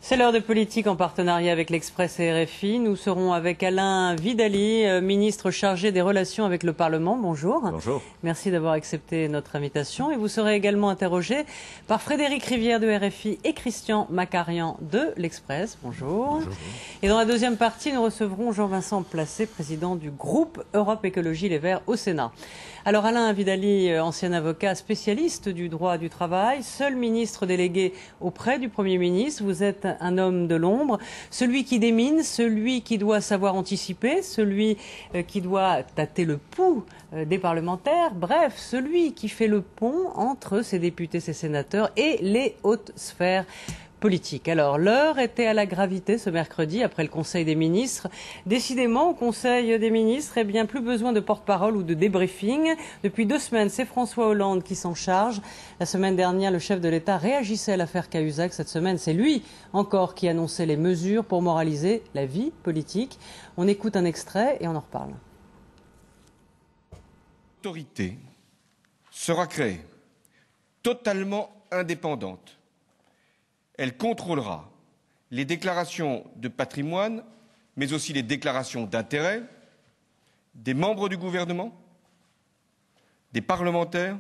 C'est l'heure de politique en partenariat avec l'Express et RFI. Nous serons avec Alain Vidali, ministre chargé des relations avec le Parlement. Bonjour. Bonjour. Merci d'avoir accepté notre invitation. Et vous serez également interrogé par Frédéric Rivière de RFI et Christian Macarian de l'Express. Bonjour. Bonjour. Et dans la deuxième partie, nous recevrons Jean-Vincent Placé, président du groupe Europe Écologie Les Verts au Sénat. Alors Alain Vidali, ancien avocat spécialiste du droit du travail, seul ministre délégué auprès du Premier ministre, vous êtes un homme de l'ombre, celui qui démine, celui qui doit savoir anticiper, celui qui doit tâter le pouls des parlementaires, bref, celui qui fait le pont entre ses députés, ses sénateurs et les hautes sphères politique. Alors, l'heure était à la gravité ce mercredi après le Conseil des ministres. Décidément, au Conseil des ministres, bien, plus besoin de porte-parole ou de débriefing. Depuis 2 semaines, c'est François Hollande qui s'en charge. La semaine dernière, le chef de l'État réagissait à l'affaire Cahuzac. Cette semaine, c'est lui encore qui annonçait les mesures pour moraliser la vie politique. On écoute un extrait et on en reparle. L'autorité sera créée, totalement indépendante. Elle contrôlera les déclarations de patrimoine, mais aussi les déclarations d'intérêt des membres du gouvernement, des parlementaires,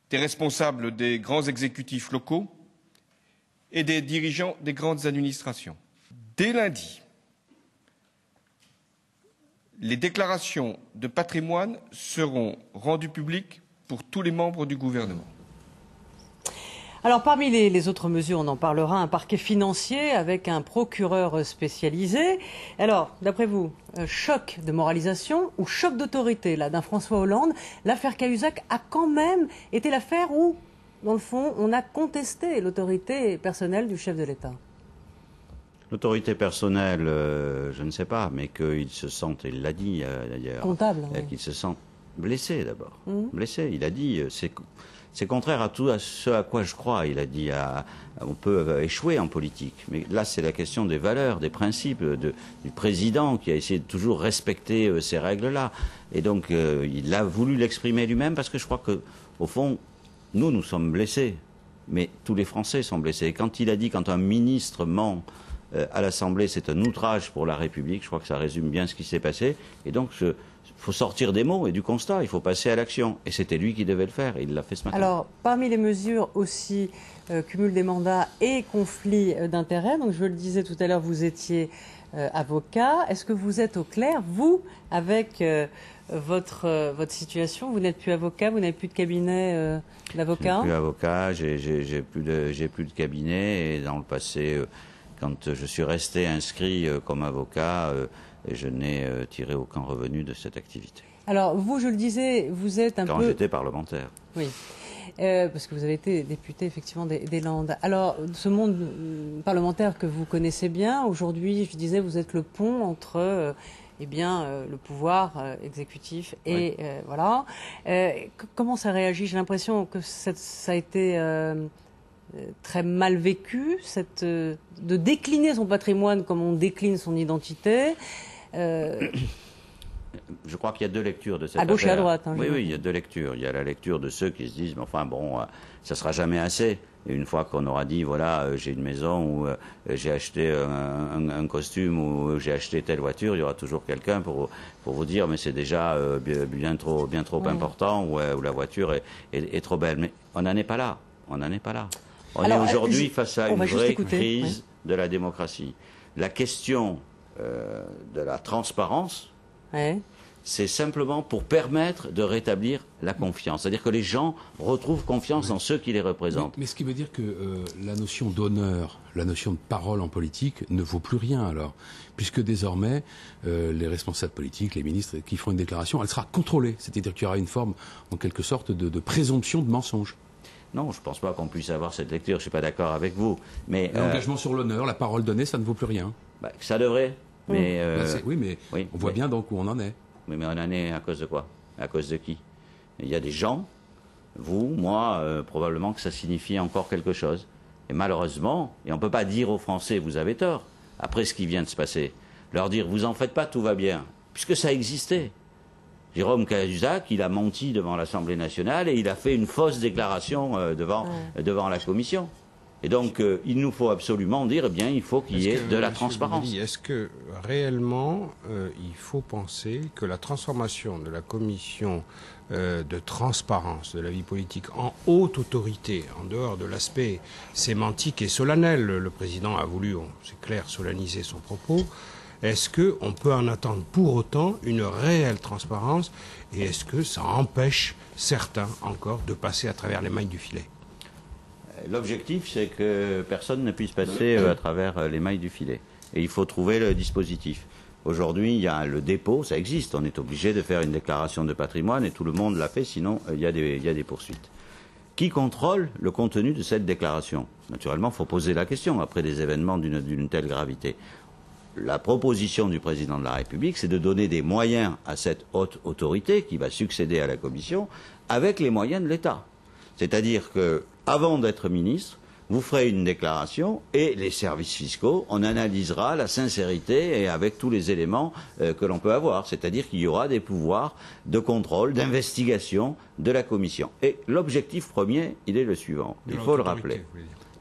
des responsables des grands exécutifs locaux et des dirigeants des grandes administrations. Dès lundi, les déclarations de patrimoine seront rendues publiques pour tous les membres du gouvernement. Alors parmi les autres mesures, on en parlera, un parquet financier avec un procureur spécialisé. Alors, d'après vous, choc de moralisation ou choc d'autorité là d'un François Hollande? L'affaire Cahuzac a quand même été l'affaire où, dans le fond, on a contesté l'autorité personnelle du chef de l'État. L'autorité personnelle, je ne sais pas, mais qu'il se sente, il l'a dit d'ailleurs, comptable, oui. Qu'il se sent blessé d'abord. Blessé, il a dit, c'est contraire à tout à ce à quoi je crois. Il a dit, on peut échouer en politique. Mais là, c'est la question des valeurs, des principes du président qui a essayé de toujours respecter ces règles-là. Et donc, il a voulu l'exprimer lui-même parce que je crois que, au fond, nous sommes blessés. Mais tous les Français sont blessés. Et quand il a dit, quand un ministre ment à l'Assemblée, c'est un outrage pour la République, je crois que ça résume bien ce qui s'est passé. Et donc, il faut sortir des mots et du constat, il faut passer à l'action. Et c'était lui qui devait le faire, et il l'a fait ce matin. Alors, parmi les mesures aussi, cumul des mandats et conflit d'intérêts. Donc, je le disais tout à l'heure, vous étiez avocat. Est-ce que vous êtes au clair, vous, avec votre situation? Vous n'êtes plus avocat, vous n'avez plus de cabinet d'avocat? Je suis plus avocat, j'ai plus de cabinet. Et dans le passé, quand je suis resté inscrit comme avocat, et je n'ai tiré aucun revenu de cette activité. Alors, vous, je le disais, vous êtes Quand j'étais parlementaire. Oui, parce que vous avez été député, effectivement, des Landes. Alors, ce monde parlementaire que vous connaissez bien, aujourd'hui, je disais, vous êtes le pont entre le pouvoir exécutif et voilà. Comment ça réagit? J'ai l'impression que ça a été très mal vécu, de décliner son patrimoine comme on décline son identité. Je crois qu'il y a 2 lectures de cette affaire. À gauche et à droite. Hein, oui, il y a 2 lectures. Il y a la lecture de ceux qui se disent, mais enfin bon, ça sera jamais assez. Et une fois qu'on aura dit, voilà, j'ai une maison où j'ai acheté un costume ou j'ai acheté telle voiture, il y aura toujours quelqu'un pour vous dire, mais c'est déjà bien trop important ou la voiture est trop belle. Mais on n'en est pas là. On n'en est pas là. On est aujourd'hui face à une vraie crise de la démocratie. La question de la transparence, c'est simplement pour permettre de rétablir la confiance. C'est-à-dire que les gens retrouvent confiance dans ceux qui les représentent. Mais ce qui veut dire que la notion d'honneur, la notion de parole en politique ne vaut plus rien alors. Puisque désormais, les responsables politiques, les ministres qui font une déclaration, elle sera contrôlée. C'est-à-dire qu'il y aura une forme, en quelque sorte, de présomption de mensonge. Non, je ne pense pas qu'on puisse avoir cette lecture. Je ne suis pas d'accord avec vous. Mais l'engagement sur l'honneur, la parole donnée, ça ne vaut plus rien. Ça devrait. Mais on voit bien donc où on en est. Oui, mais on en est à cause de quoi? À cause de qui? Il y a des gens, vous, moi, probablement que ça signifie encore quelque chose. Et malheureusement, et on ne peut pas dire aux Français, vous avez tort, après ce qui vient de se passer, leur dire, vous en faites pas, tout va bien, puisque ça existait. Jérôme Cahuzac, il a menti devant l'Assemblée nationale et il a fait une fausse déclaration devant la Commission. Et donc, il nous faut absolument dire, eh bien, il faut qu'il y ait de la transparence. Est-ce que réellement, il faut penser que la transformation de la commission de transparence de la vie politique en haute autorité, en dehors de l'aspect sémantique et solennel, le président a voulu, c'est clair, solenniser son propos, est-ce qu'on peut en attendre pour autant une réelle transparence et est-ce que ça empêche certains encore de passer à travers les mailles du filet ? L'objectif, c'est que personne ne puisse passer à travers les mailles du filet. Et il faut trouver le dispositif. Aujourd'hui, il y a le dépôt, ça existe. On est obligé de faire une déclaration de patrimoine et tout le monde l'a fait, sinon il y a des poursuites. Qui contrôle le contenu de cette déclaration ? Naturellement, il faut poser la question après des événements d'une telle gravité. La proposition du président de la République, c'est de donner des moyens à cette haute autorité qui va succéder à la Commission avec les moyens de l'État. C'est-à-dire que, avant d'être ministre, vous ferez une déclaration et les services fiscaux, on analysera la sincérité et avec tous les éléments que l'on peut avoir. C'est-à-dire qu'il y aura des pouvoirs de contrôle, d'investigation de la Commission. Et l'objectif premier, il est le suivant. Il faut le rappeler.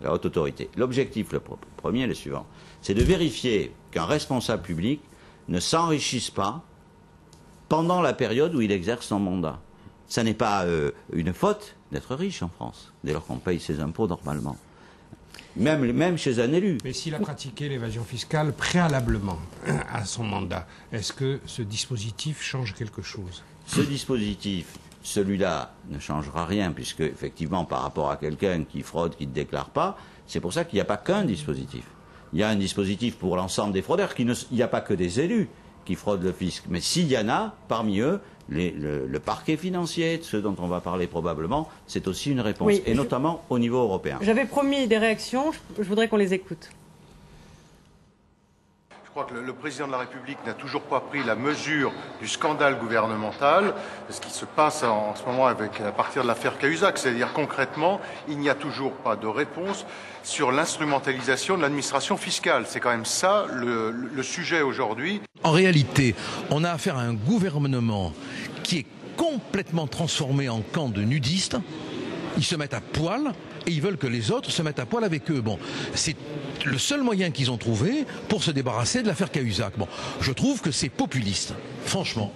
La haute autorité. L'objectif premier est le suivant. C'est de vérifier qu'un responsable public ne s'enrichisse pas pendant la période où il exerce son mandat. Ça n'est pas une faute d'être riche en France, dès lors qu'on paye ses impôts normalement. Même chez un élu. Mais s'il a pratiqué l'évasion fiscale préalablement à son mandat, est-ce que ce dispositif change quelque chose ? Ce dispositif, celui-là, ne changera rien, puisque, effectivement, par rapport à quelqu'un qui fraude, qui ne déclare pas, c'est pour ça qu'il n'y a pas qu'un dispositif. Il y a un dispositif pour l'ensemble des fraudeurs, il n'y a pas que des élus qui fraudent le fisc. Mais s'il y en a, parmi eux, le parquet financier, ceux dont on va parler probablement, c'est aussi une réponse, oui, et notamment au niveau européen. J'avais promis des réactions, je voudrais qu'on les écoute. Je crois que le président de la République n'a toujours pas pris la mesure du scandale gouvernemental, ce qui se passe en ce moment à partir de l'affaire Cahuzac. C'est-à-dire concrètement, il n'y a toujours pas de réponse sur l'instrumentalisation de l'administration fiscale. C'est quand même ça le sujet aujourd'hui. En réalité, on a affaire à un gouvernement qui est complètement transformé en camp de nudistes. Ils se mettent à poil et ils veulent que les autres se mettent à poil avec eux. Bon, c'est le seul moyen qu'ils ont trouvé pour se débarrasser de l'affaire Cahuzac. Bon, je trouve que c'est populiste, franchement.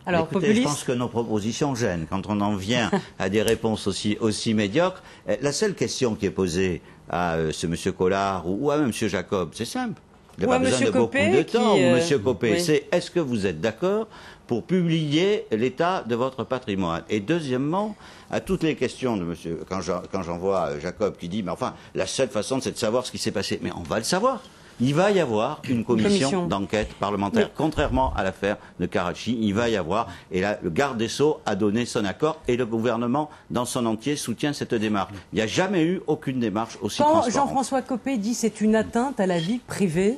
Alors, écoutez, populiste... je pense que nos propositions gênent. Quand on en vient à des réponses aussi médiocres, la seule question qui est posée à ce monsieur Collard ou à monsieur Jacob, c'est simple. Il n'y a pas besoin de beaucoup de temps. Monsieur Copé, oui. C'est est-ce que vous êtes d'accord pour publier l'état de votre patrimoine? Et deuxièmement, à toutes les questions de monsieur, quand j'en vois Jacob qui dit, mais enfin, la seule façon, c'est de savoir ce qui s'est passé. Mais on va le savoir. Il va y avoir une commission d'enquête parlementaire. Oui. Contrairement à l'affaire de Karachi, il va y avoir, et là, le garde des Sceaux a donné son accord, et le gouvernement, dans son entier, soutient cette démarche. Il n'y a jamais eu aucune démarche aussi transparente. Quand Jean-François Copé dit c'est une atteinte à la vie privée,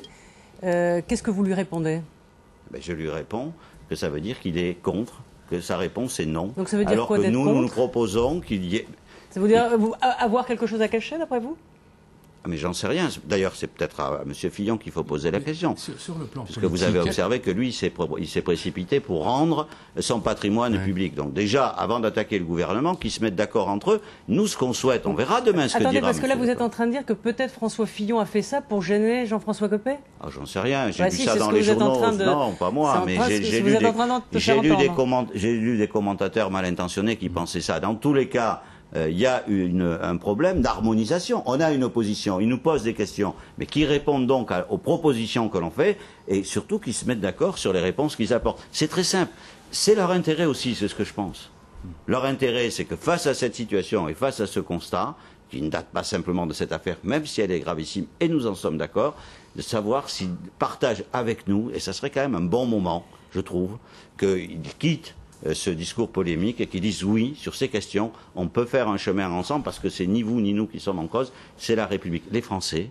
qu'est-ce que vous lui répondez? Je lui réponds que ça veut dire qu'il est contre, que sa réponse est non. Donc ça veut dire alors quoi, que d'être nous, contre? nous proposons qu'il y ait... Ça veut dire avoir quelque chose à cacher, d'après vous? Mais j'en sais rien. D'ailleurs, c'est peut-être à M. Fillon qu'il faut poser la question. Sur le plan parce que vous avez observé que lui, il s'est précipité pour rendre son patrimoine public. Donc déjà, avant d'attaquer le gouvernement, qu'ils se mettent d'accord entre eux, nous, ce qu'on souhaite, on verra demain ce que dira. Attendez, parce que là, vous êtes en train de dire que peut-être François Fillon a fait ça pour gêner Jean-François Copé? Ah, j'en sais rien. J'ai vu ça dans les journaux. Non, pas moi. Mais j'ai lu des commentateurs mal intentionnés qui pensaient ça. Dans tous les cas, il y a un problème d'harmonisation. On a une opposition, ils nous posent des questions, mais qui répondent donc aux propositions que l'on fait, et surtout qui se mettent d'accord sur les réponses qu'ils apportent. C'est très simple. C'est leur intérêt aussi, c'est ce que je pense. Leur intérêt, c'est que face à cette situation et face à ce constat, qui ne date pas simplement de cette affaire, même si elle est gravissime, et nous en sommes d'accord, de savoir s'ils partagent avec nous, et ça serait quand même un bon moment, je trouve, qu'ils quittent ce discours polémique et qui disent oui, sur ces questions, on peut faire un chemin ensemble parce que c'est ni vous ni nous qui sommes en cause, c'est la République. Les Français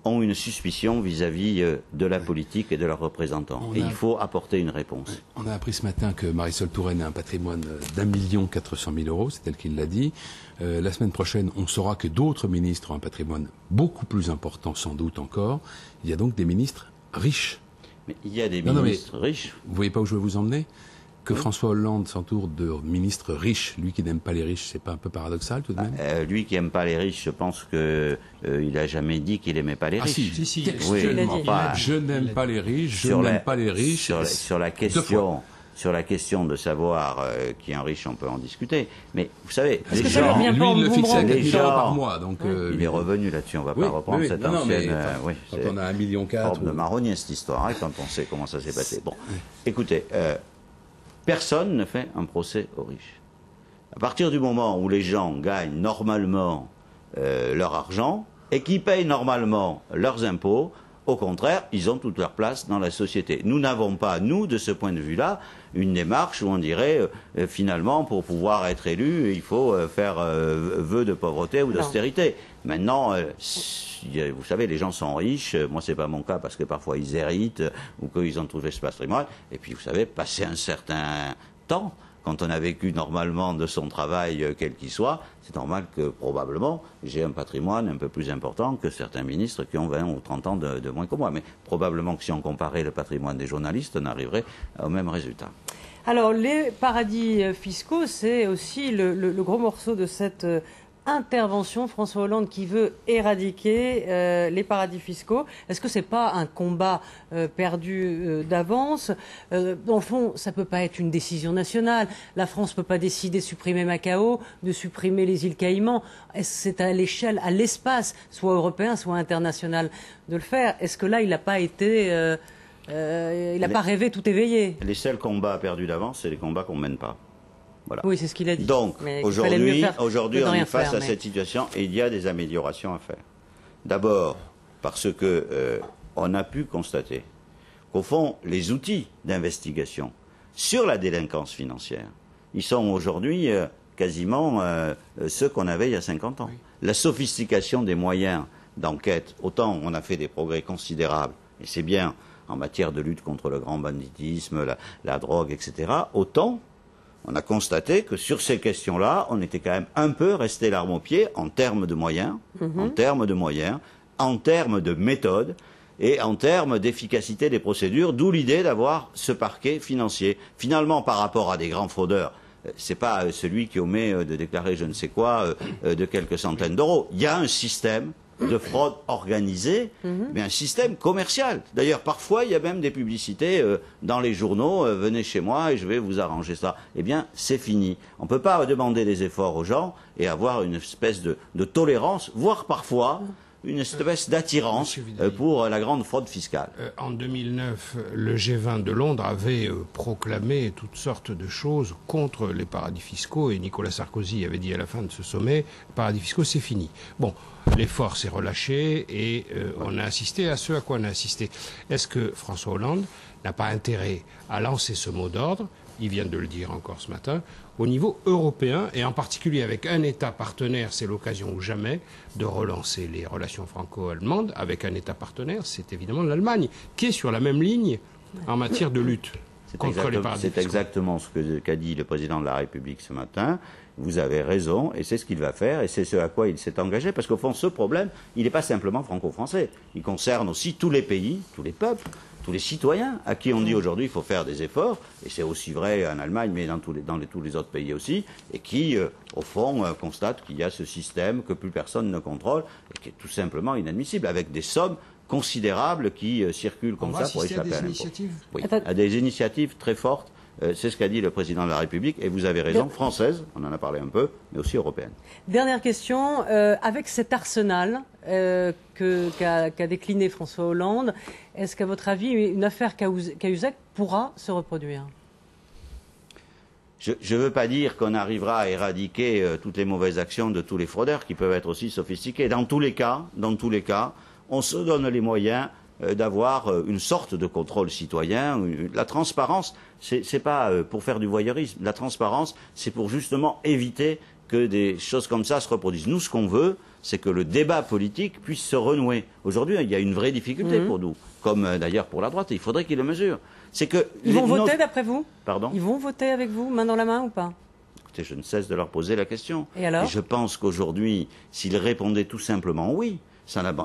ont une suspicion vis-à-vis de la politique et de leurs représentants. Et il faut apporter une réponse. On a appris ce matin que Marisol Touraine a un patrimoine d'1 400 000 €, c'est elle qui l'a dit. La semaine prochaine, on saura que d'autres ministres ont un patrimoine beaucoup plus important, sans doute encore. Il y a donc des ministres riches. Mais il y a des ministres riches. Vous voyez pas où je veux vous emmener ? que François Hollande s'entoure de ministres riches, lui qui n'aime pas les riches, c'est pas un peu paradoxal tout de même? Lui qui aime pas les riches, je pense que il a jamais dit qu'il aimait pas les riches. Si, Oui, enfin, je n'aime pas les riches, je n'aime pas les riches. Sur la question de savoir qui est un riche, on peut en discuter. Mais vous savez, Est-ce les que ça gens, lui vient pas en Lui, il le fixe à boomerang 4 000 € par mois. Donc, il est revenu là-dessus. On va oui, pas reprendre oui, cette non, ancienne. mais, Oui, quand c'est on a 1,4 million. forme de marronnier cette histoire, hein, quand on sait comment ça s'est passé. Bon, écoutez, personne ne fait un procès aux riches. À partir du moment où les gens gagnent normalement leur argent et qui payent normalement leurs impôts, au contraire, ils ont toute leur place dans la société. Nous n'avons pas, nous, de ce point de vue-là, une démarche où on dirait, finalement, pour pouvoir être élu, il faut faire vœu de pauvreté ou d'austérité. Maintenant, vous savez, les gens sont riches. Moi, c'est pas mon cas parce que parfois ils héritent ou qu'ils ont trouvé ce patrimoine. Et puis, vous savez, passer un certain temps, quand on a vécu normalement de son travail, quel qu'il soit, c'est normal que probablement j'ai un patrimoine un peu plus important que certains ministres qui ont 20 ou 30 ans de moins que moi. Mais probablement que si on comparait le patrimoine des journalistes, on arriverait au même résultat. Alors, les paradis fiscaux, c'est aussi le gros morceau de cette intervention. François Hollande qui veut éradiquer les paradis fiscaux. Est-ce que c'est pas un combat perdu d'avance? Dans le fond, ça peut pas être une décision nationale. La France peut pas décider de supprimer Macao, de supprimer les îles Caïmans. C'est à l'échelle, à l'espace, soit européen, soit international, de le faire. Est-ce que là, il n'a pas été... il n'a pas rêvé tout éveillé? Les seuls combats perdus d'avance, c'est les combats qu'on ne mène pas. Voilà. Oui, c'est ce qu'il a dit. Donc, aujourd'hui, on est face à mais... cette situation et il y a des améliorations à faire. D'abord, parce que on a pu constater qu'au fond, les outils d'investigation sur la délinquance financière, ils sont aujourd'hui quasiment ceux qu'on avait il y a 50 ans. Oui. La sophistication des moyens d'enquête, autant on a fait des progrès considérables, et c'est bien en matière de lutte contre le grand banditisme, la drogue, etc., autant on a constaté que sur ces questions-là, on était quand même un peu resté l'arme au pied en termes de moyens, en termes de méthode et en termes d'efficacité des procédures, d'où l'idée d'avoir ce parquet financier. Finalement, par rapport à des grands fraudeurs, c'est pas celui qui omet de déclarer je ne sais quoi de quelques centaines d'euros. Il y a un système de fraude organisée, mais un système commercial. D'ailleurs, parfois, il y a même des publicités dans les journaux, venez chez moi et je vais vous arranger ça. Eh bien, c'est fini. On ne peut pas demander des efforts aux gens et avoir une espèce de tolérance, voire parfois une espèce d'attirance pour la grande fraude fiscale. En 2009, le G20 de Londres avait proclamé toutes sortes de choses contre les paradis fiscaux et Nicolas Sarkozy avait dit à la fin de ce sommet, les paradis fiscaux c'est fini. Bon, l'effort s'est relâché et on a assisté à ce à quoi on a assisté. Est-ce que François Hollande n'a pas intérêt à lancer ce mot d'ordre, il vient de le dire encore ce matin, au niveau européen, et en particulier avec un État partenaire, c'est l'occasion ou jamais de relancer les relations franco-allemandes avec un État partenaire, c'est évidemment l'Allemagne, qui est sur la même ligne en matière de lutte contre les paradis fiscaux. C'est exactement ce qu'a dit le président de la République ce matin. Vous avez raison, et c'est ce qu'il va faire, et c'est ce à quoi il s'est engagé, parce qu'au fond, ce problème, il n'est pas simplement franco-français. Il concerne aussi tous les pays, tous les peuples, tous les citoyens à qui on dit aujourd'hui il faut faire des efforts, et c'est aussi vrai en Allemagne, mais dans tous les autres pays aussi, et qui, au fond, constatent qu'il y a ce système que plus personne ne contrôle, et qui est tout simplement inadmissible, avec des sommes considérables qui circulent comme ça pour échapper à l'impôt. Oui, à des initiatives très fortes. C'est ce qu'a dit le président de la République, et vous avez raison, française, on en a parlé un peu, mais aussi européenne. Dernière question, avec cet arsenal qu'a décliné François Hollande, est-ce qu'à votre avis, une affaire Cahuzac pourra se reproduire ? Je ne veux pas dire qu'on arrivera à éradiquer toutes les mauvaises actions de tous les fraudeurs, qui peuvent être aussi sophistiqués. Dans tous les cas, on se donne les moyens d'avoir une sorte de contrôle citoyen. La transparence, c'est pas pour faire du voyeurisme. La transparence, c'est pour justement éviter que des choses comme ça se reproduisent. Nous, ce qu'on veut, c'est que le débat politique puisse se renouer. Aujourd'hui, il y a une vraie difficulté pour nous, comme d'ailleurs pour la droite, et il faudrait qu'ils le mesurent. C'est que ils vont voter d'après vous ? Pardon ? Ils vont voter avec vous, main dans la main ou pas ? Écoutez, je ne cesse de leur poser la question. Et alors ? Et je pense qu'aujourd'hui, s'ils répondaient tout simplement oui,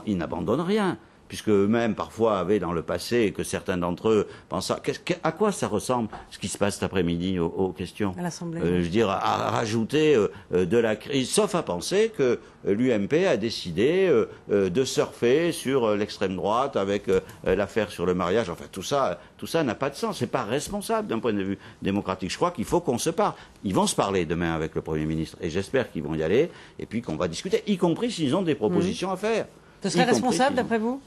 ils n'abandonnent rien. puisque eux-mêmes parfois avaient dans le passé, et que certains d'entre eux pensent à quoi ça ressemble ce qui se passe cet après-midi aux questions. À l'Assemblée. Je veux dire, à rajouter de la crise, sauf à penser que l'UMP a décidé de surfer sur l'extrême droite avec l'affaire sur le mariage. Enfin, tout ça n'a pas de sens. C'est pas responsable d'un point de vue démocratique. Je crois qu'il faut qu'on se parle. Ils vont se parler demain avec le Premier ministre, et j'espère qu'ils vont y aller, et puis qu'on va discuter, y compris s'ils ont des propositions à faire. Ce serait responsable, d'après vous ?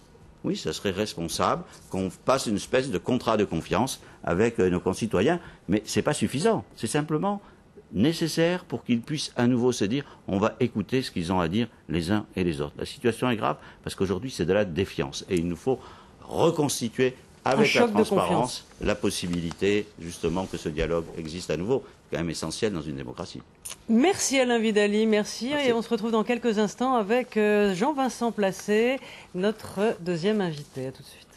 Oui, ça serait responsable qu'on passe une espèce de contrat de confiance avec nos concitoyens, mais c'est pas suffisant. C'est simplement nécessaire pour qu'ils puissent à nouveau se dire on va écouter ce qu'ils ont à dire les uns et les autres. La situation est grave parce qu'aujourd'hui c'est de la défiance et il nous faut reconstituer avec la transparence la possibilité justement que ce dialogue existe à nouveau. C'est quand même essentiel dans une démocratie. Merci Alain Vidali, merci. Et on se retrouve dans quelques instants avec Jean-Vincent Placé, notre deuxième invité. À tout de suite.